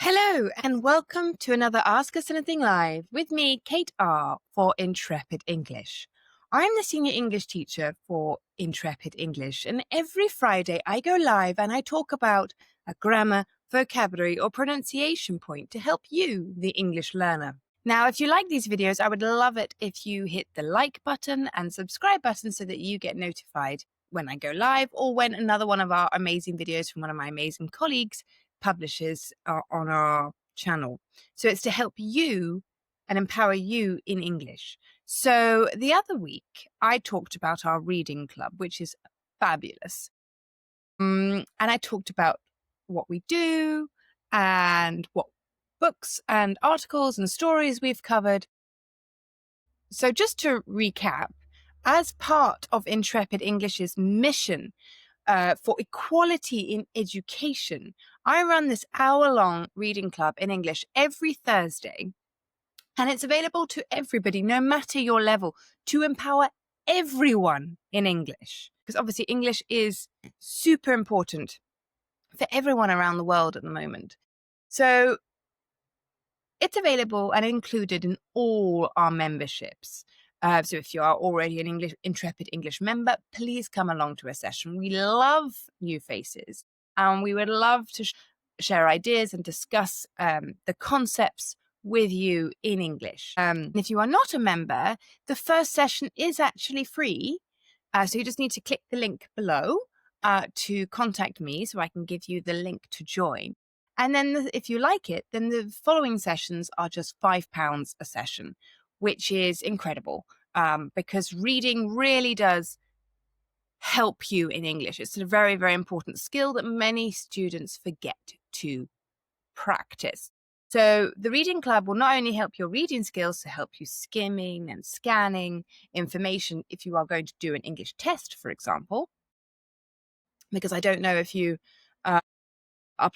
Hello and welcome to another Ask Us Anything Live with me, Kate R. for Intrepid English. I'm the senior English teacher for Intrepid English, and every Friday I go live and I talk about a grammar, vocabulary or pronunciation point to help you, the English learner. Now, if you like these videos, I would love it if you hit the like button and subscribe button so that you get notified when I go live or when another one of our amazing videos from one of my amazing colleagues publishes on our channel. So it's to help you and empower you in English. So the other week, I talked about our reading club, which is fabulous. And I talked about what we do and what books and articles and stories we've covered. So just to recap, as part of Intrepid English's mission for equality in education, I run this hour-long reading club in English every Thursday, and it's available to everybody, no matter your level, to empower everyone in English. Because obviously English is super important for everyone around the world at the moment. So it's available and included in all our memberships. So if you are already an Intrepid English member, please come along to a session. We love new faces, and we would love to share ideas and discuss the concepts with you in English. If you are not a member, the first session is actually free. So you just need to click the link below to contact me so I can give you the link to join. And then if you like it, then the following sessions are just £5 a session, which is incredible because reading really does help you in English. It's a very, very important skill that many students forget to practice. So the reading club will not only help your reading skills to help you skimming and scanning information if you are going to do an English test, for example, because I don't know if you are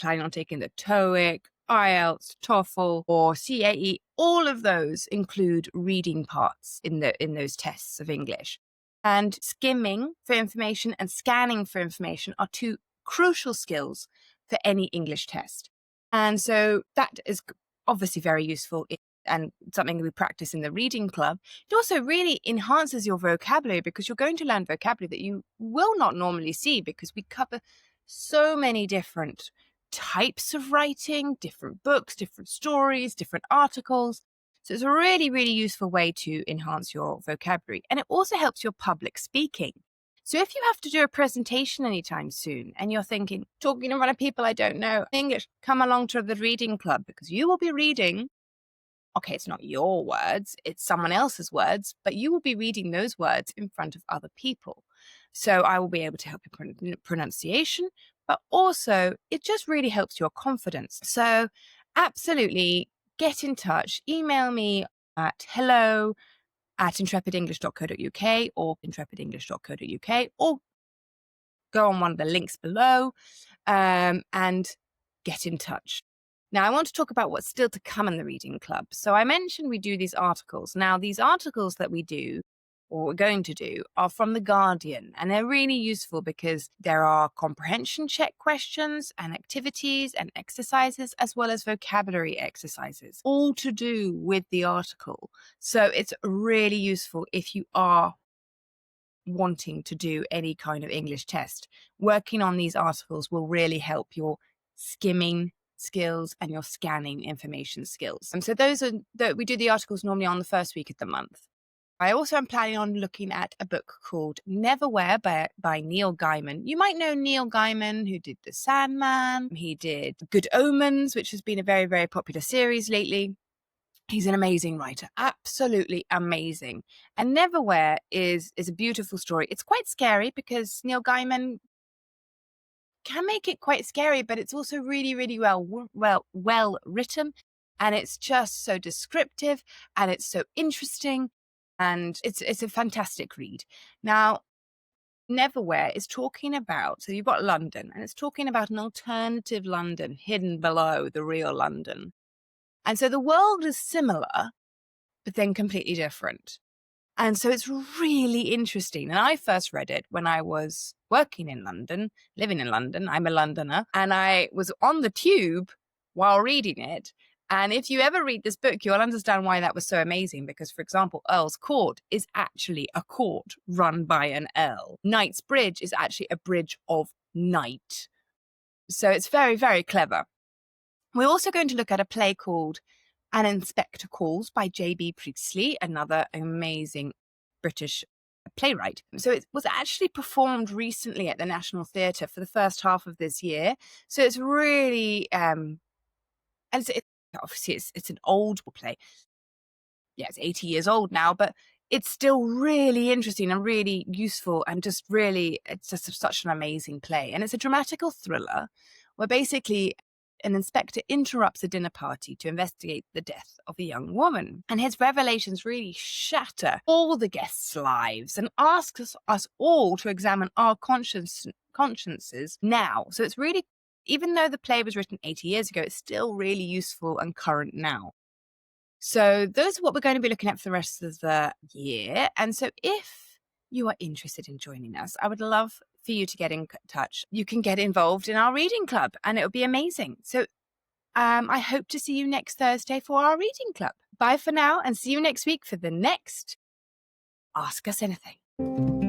planning on taking the TOEIC, IELTS, TOEFL, or CAE. All of those include reading parts in those tests of English. And skimming for information and scanning for information are two crucial skills for any English test. And so that is obviously very useful and something we practice in the reading club. It also really enhances your vocabulary because you're going to learn vocabulary that you will not normally see because we cover so many different types of writing, different books, different stories, different articles. So it's a really, really useful way to enhance your vocabulary. And it also helps your public speaking. So if you have to do a presentation anytime soon and you're thinking, talking in front of people I don't know English, come along to the reading club because you will be reading. Okay, it's not your words, it's someone else's words, but you will be reading those words in front of other people. So I will be able to help you pronunciation, but also it just really helps your confidence. So absolutely get in touch. Email me at hello@intrepidenglish.co.uk or intrepidenglish.co.uk, or go on one of the links below and get in touch. Now, I want to talk about what's still to come in the reading club. So I mentioned we do these articles. Now, these articles that we do, or we're going to do, are from The Guardian. And they're really useful because there are comprehension check questions and activities and exercises, as well as vocabulary exercises, all to do with the article. So it's really useful if you are wanting to do any kind of English test. Working on these articles will really help your skimming skills and your scanning information skills. And so we do the articles normally on the first week of the month. I also am planning on looking at a book called Neverwhere by Neil Gaiman. You might know Neil Gaiman, who did The Sandman. He did Good Omens, which has been a very, very popular series lately. He's an amazing writer, absolutely amazing. And Neverwhere is a beautiful story. It's quite scary because Neil Gaiman can make it quite scary, but it's also really, really well written, and it's just so descriptive, and it's so interesting, and it's a fantastic read. Now, Neverwhere is talking about, so you've got London, and it's talking about an alternative London hidden below the real London. And so the world is similar, but then completely different. And so it's really interesting. And I first read it when I was working in London, living in London. I'm a Londoner. And I was on the tube while reading it. And if you ever read this book, you'll understand why that was so amazing. Because, for example, Earl's Court is actually a court run by an earl. Knight's Bridge is actually a bridge of night. So it's very, very clever. We're also going to look at a play called An Inspector Calls by J.B. Priestley, another amazing British playwright. So it was actually performed recently at the National Theatre for the first half of this year. So it's really, obviously it's an old play. Yeah, it's 80 years old now, but it's still really interesting and really useful and just really, it's just such an amazing play. And it's a dramatical thriller where basically an inspector interrupts a dinner party to investigate the death of a young woman. And his revelations really shatter all the guests' lives and asks us all to examine our consciences now. So it's really, even though the play was written 80 years ago, it's still really useful and current now. So those are what we're going to be looking at for the rest of the year. And so if you are interested in joining us, I would love for you to get in touch. You can get involved in our reading club and it'll be amazing. So I hope to see you next Thursday for our reading club. Bye for now and see you next week for the next Ask Us Anything.